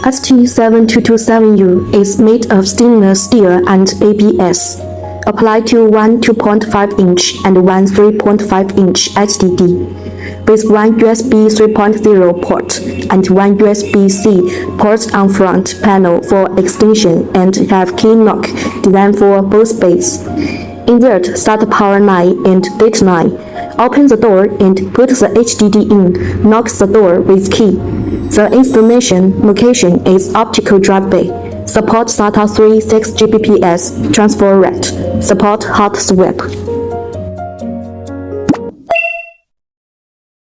ST7227U is made of stainless steel and ABS. Applied to one 2.5-inch and one 3.5-inch HDD, with one USB 3.0 port and one USB-C port on front panel for extension and have key lock designed for both bays. Insert SATA power line and data line. Open the door and put the HDD in. Lock the door with key. The installation location is optical drive bay. Support SATA 3 6 Gbps transfer rate. Support hot swap.